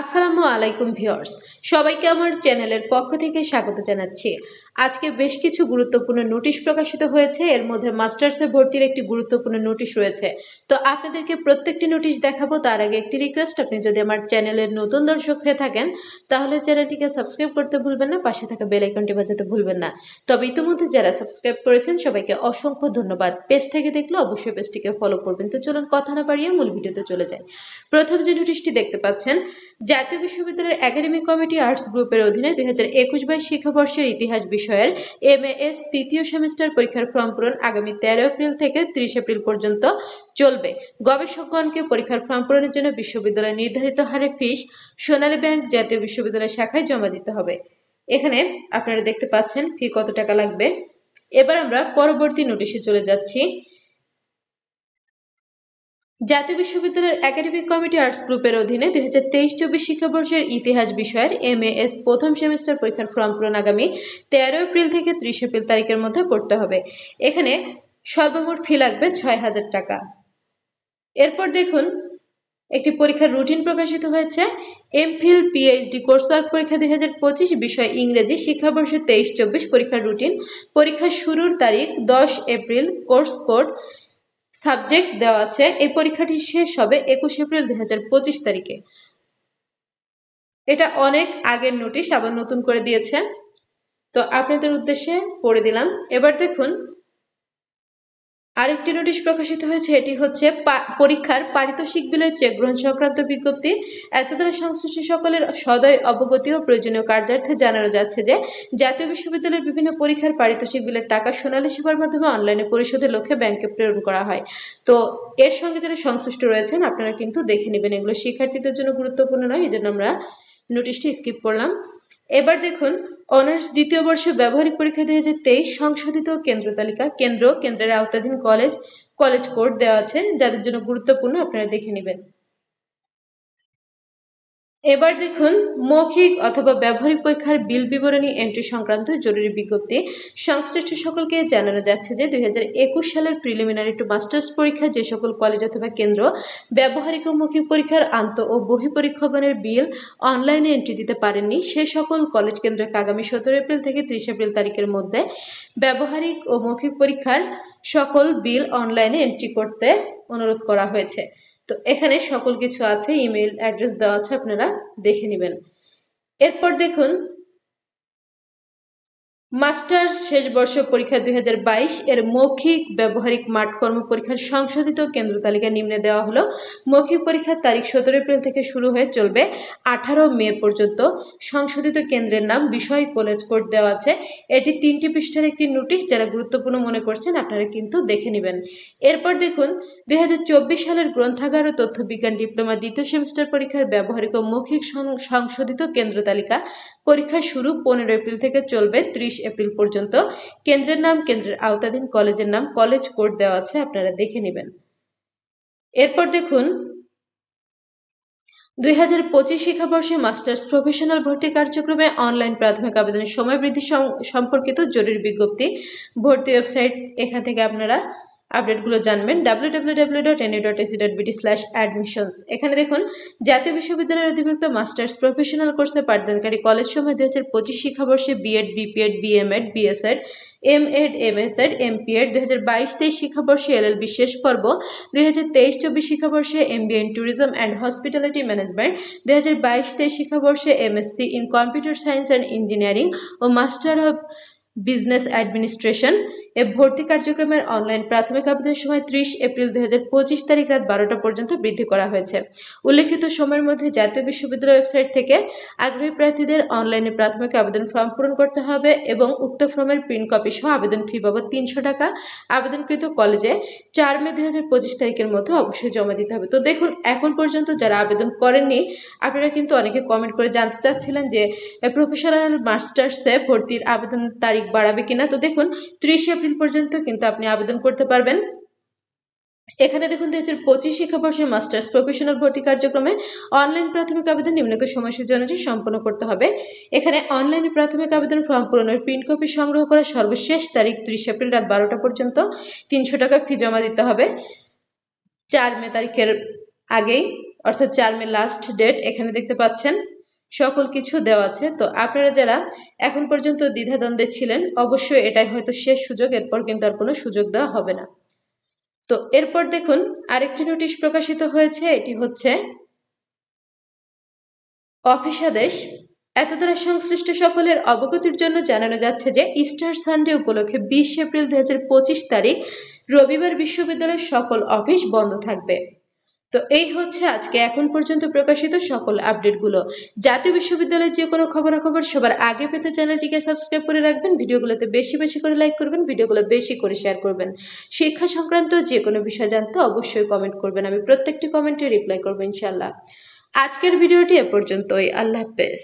আসসালামু আলাইকুম ভিউয়ার্স, সবাইকে আমার চ্যানেলের পক্ষ থেকে স্বাগত জানাচ্ছি। আজকে বেশ কিছু গুরুত্বপূর্ণ নোটিশ প্রকাশিত হয়েছে। এর মধ্যে মাস্টার্সে ভর্তির একটি গুরুত্বপূর্ণ নোটিশ রয়েছে। তো আপনাদেরকে প্রত্যেকটি নোটিশ দেখাবো। তার আগে একটি রিকোয়েস্ট, আপনি যদি আমার চ্যানেলের নতুন দর্শক হয়ে থাকেন তাহলে চ্যানেলটিকে সাবস্ক্রাইব করতে ভুলবেন না, পাশে থাকা বেল আইকনটি বাজাতে ভুলবেন না। তবে ইতিমধ্যে যারা সাবস্ক্রাইব করেছেন সবাইকে অসংখ্য ধন্যবাদ। পেজ থেকে দেখলে অবশ্যই পেজটিকে ফলো করবেন। তো চলুন কথা না বাড়িয়ে মূল ভিডিওতে চলে যাই। প্রথম যে নোটিশটি দেখতে পাচ্ছেন, জাতীয় বিশ্ববিদ্যালয়ের একাডেমিক কমিটি আর্টস গ্রুপের অধীনে 2021-22 শিক্ষাবর্ষের ইতিহাস বিষয়ের এমএএস তৃতীয় সেমিস্টার পরীক্ষার ফর্ম পূরণ আগামী 13 এপ্রিল থেকে 30 এপ্রিল পর্যন্ত চলবে। গবেষকগণকে পরীক্ষার ফর্ম পূরণের জন্য বিশ্ববিদ্যালয়ের নির্ধারিত হারে ফিস সোনালী ব্যাংক জাতীয় বিশ্ববিদ্যালয় শাখায় জমা দিতে হবে। এখানে আপনারা দেখতে পাচ্ছেন ফি কত টাকা লাগবে। এবার আমরা পরবর্তী নোটিশে চলে যাচ্ছি। জাতীয় বিশ্ববিদ্যালয়ের একাডেমিক কমিটি আর্টস গ্রুপের অধীনে 2023-24 শিক্ষাবর্ষের ইতিহাস বিষয়ের এমএএস প্রথম সেমিস্টার পরীক্ষার ফর্ম পূরণ আগামী 13 এপ্রিল থেকে 30 এপ্রিল তারিখের মধ্যে করতে হবে। এখানে সর্বমোট ফি লাগবে 6,000 টাকা। এরপর দেখুন, একটি পরীক্ষার রুটিন প্রকাশিত হয়েছে। এমফিল পিএইচডি কোর্স ওয়ার্ক পরীক্ষা 2025 বিষয় ইংরেজি শিক্ষাবর্ষ 23-24 পরীক্ষার রুটিন। পরীক্ষা শুরুর তারিখ 10 এপ্রিল। কোর্স কোড সাবজেক্ট দেওয়া আছে। এই পরীক্ষাটি শেষ হবে 21 এপ্রিল 2025 তারিখে। এটা অনেক আগের নোটিশ, আবার নতুন করে দিয়েছে, তো আপনাদের উদ্দেশ্যে পড়ে দিলাম। এবার দেখুন, আরেকটি নোটিশ প্রকাশিত হয়েছে। এটি হচ্ছে পরীক্ষার পারিতোষিক বিলের চেক গ্রহণ সংক্রান্ত বিজ্ঞপ্তি। এতদ্বারা সংশ্লিষ্ট সকলের সদয় অবগতি ও প্রয়োজনীয় কার্যার্থে জানানো যাচ্ছে যে জাতীয় বিশ্ববিদ্যালয়ের বিভিন্ন পরীক্ষার পারিতোষিক বিলের টাকা সোনালী সেবার মাধ্যমে অনলাইনে পরিশোধের লক্ষ্যে ব্যাংকে প্রেরণ করা হয়। তো এর সঙ্গে যারা সংশ্লিষ্ট রয়েছেন আপনারা কিন্তু দেখে নেবেন। এগুলো শিক্ষার্থীদের জন্য গুরুত্বপূর্ণ নয়, এই জন্য আমরা নোটিশটি স্কিপ করলাম। এবার দেখুন, অনার্স দ্বিতীয় বর্ষ ব্যবহারিক পরীক্ষা 2023 সংশোধিত কেন্দ্র তালিকা। কেন্দ্রের আওতাধীন কলেজ কোড দেওয়া আছে, যাদের জন্য গুরুত্বপূর্ণ, আপনারা দেখে নেবেন। এবার দেখুন, মৌখিক অথবা ব্যবহারিক পরীক্ষার বিল বিবরণী এন্ট্রি সংক্রান্ত জরুরি বিজ্ঞপ্তি। সংশ্লিষ্ট সকলকে জানানো যাচ্ছে যে 2021 সালের প্রিলিমিনারি টু মাস্টার্স পরীক্ষা যে সকল কলেজ অথবা কেন্দ্র ব্যবহারিক ও মৌখিক পরীক্ষার আন্ত ও বহি পরীক্ষাগণের বিল অনলাইনে এন্ট্রি দিতে পারেননি, সে সকল কলেজ কেন্দ্রকে আগামী 17 এপ্রিল থেকে 30 এপ্রিল তারিখের মধ্যে ব্যবহারিক ও মৌখিক পরীক্ষার সকল বিল অনলাইনে এন্ট্রি করতে অনুরোধ করা হয়েছে। তো এখানে সকল কিছু আছে, ইমেল অ্যাড্রেস দেওয়া আছে, আপনারা দেখে নেবেন। এরপর দেখুন, মাস্টার্স শেষ বর্ষ পরীক্ষা 2022 এর মৌখিক ব্যবহারিক মাঠ কর্ম পরীক্ষার সংশোধিত কেন্দ্র তালিকা নিম্নে দেওয়া হলো। মৌখিক পরীক্ষার তারিখ 17 এপ্রিল থেকে শুরু হয়ে চলবে 18 মে পর্যন্ত। সংশোধিত কেন্দ্রের নাম, বিষয়, কলেজ কোড দেওয়া আছে। এটি 3টি পৃষ্ঠার একটি নোটিশ, যারা গুরুত্বপূর্ণ মনে করছেন আপনারা কিন্তু দেখে নেবেন। এরপর দেখুন, 2024 সালের গ্রন্থাগার ও তথ্য বিজ্ঞান ডিপ্লোমা দ্বিতীয় সেমিস্টার পরীক্ষার ব্যবহারিক ও মৌখিক সংশোধিত কেন্দ্র তালিকা। পরীক্ষা শুরু 15 এপ্রিল থেকে চলবে 30 এপ্রিল পর্যন্ত। কেন্দ্রের নাম, কেন্দ্রের আওতাধীন কলেজের নাম, কলেজ কোড দেওয়া আছে, আপনারা দেখে নেবেন। এরপর দেখুন, 2025 শিক্ষাবর্ষে মাস্টার্স প্রফেশনাল ভর্তি কার্যক্রমে অনলাইন প্রাথমিক আবেদনের সময় বৃদ্ধি সম্পর্কিত জরুরি বিজ্ঞপ্তি। ভর্তি ওয়েবসাইট, এখান থেকে আপনারা আপডেটগুলো জানবেন www.nu.ac.bd/admissions। এখানে দেখুন, জাতীয় বিশ্ববিদ্যালয়ের অধিভুক্ত মাস্টার্স প্রফেশনাল কোর্সে পাঠদানকারী কলেজ সমূহ 2025 শিক্ষাবর্ষে BEd, BPEd, BMEd, BSEd, MEd, MSEd, MPEd, 2022-23 শিক্ষাবর্ষে এলএলবি শেষ পর্ব, 2023-24 শিক্ষাবর্ষে MBA in tourism and hospitality management, 2022-23 শিক্ষাবর্ষে MSc in computer science and engineering ও মাস্টার অব বিজনেস অ্যাডমিনিস্ট্রেশন এ ভর্তি কার্যক্রমের অনলাইন প্রাথমিক আবেদনের সময় 30 এপ্রিল 2025 তারিখ রাত 12টা পর্যন্ত বৃদ্ধি করা হয়েছে। উল্লেখিত সময়ের মধ্যে জাতীয় বিশ্ববিদ্যালয় ওয়েবসাইট থেকে আগ্রহী প্রার্থীদের অনলাইনে প্রাথমিক আবেদন ফর্ম পূরণ করতে হবে এবং উক্ত ফর্মের প্রিন্ট কপি সহ আবেদন ফি বাবদ 300 টাকা আবেদনকৃত কলেজে 4 মে 2025 তারিখের মধ্যে অবশ্যই জমা দিতে হবে। তো দেখুন, এখন পর্যন্ত যারা আবেদন করেননি, আপনারা কিন্তু অনেকে কমেন্ট করে জানতে চাচ্ছিলেন যে প্রফেশনাল মাস্টার্সে ভর্তির আবেদন তারিখ বাড়াবে কিনা। তো দেখুন, 30 এপ্রিল পর্যন্ত কিন্তু আপনি আবেদন করতে পারবেন। এখানে দেখুন, 2025 শিক্ষাবর্ষে মাস্টার্স প্রফেশনাল ভর্তি কার্যক্রমে অনলাইন প্রাথমিক আবেদন নিম্নলিখিত সময়সূচি অনুযায়ী সম্পন্ন করতে হবে। এখানে অনলাইনে প্রাথমিক আবেদন ফর্ম পূরণের প্রিন্ট কপি সংগ্রহ করার সর্বশেষ তারিখ 30 এপ্রিল রাত 12টা পর্যন্ত। 300 টাকা ফি জমা দিতে হবে 4 মে তারিখের আগেই, অর্থাৎ 4 মে লাস্ট ডেট এখানে দেখতে পাচ্ছেন সকল কিছু দেওয়া আছে। তো আপনারা যারা এখন পর্যন্ত দ্বিধাদ্বন্দ্বে ছিলেন অবশ্যই এটাই হয়তো শেষ সুযোগ, এরপর কিন্তু আর কোনো সুযোগ দেওয়া হবে না। তো এরপর দেখুন আরেকটি নোটিশ প্রকাশিত হয়েছে, এটি হচ্ছে অফিস আদেশ। এতদ্বারা সংশ্লিষ্ট সকলের অবগতির জন্য জানানো যাচ্ছে যে ইস্টার সানডে উপলক্ষে 20 এপ্রিল 2025 তারিখ রবিবার বিশ্ববিদ্যালয়ের সকল অফিস বন্ধ থাকবে। তো এই হচ্ছে আজকে এখন পর্যন্ত প্রকাশিত সকল আপডেটগুলো। জাতীয় বিশ্ববিদ্যালয়ের যে কোনো খবরাখবর সবার আগে পেতে চ্যানেলটিকে সাবস্ক্রাইব করে রাখবেন, ভিডিওগুলোতে বেশি বেশি করে লাইক করবেন, ভিডিওগুলো বেশি করে শেয়ার করবেন। শিক্ষা সংক্রান্ত যে কোনো বিষয় জানতে অবশ্যই কমেন্ট করবেন, আমি প্রত্যেকটি কমেন্টে রিপ্লাই করবো ইনশাআল্লাহ। আজকের ভিডিওটি এ পর্যন্তই। আল্লাহ হাফেজ।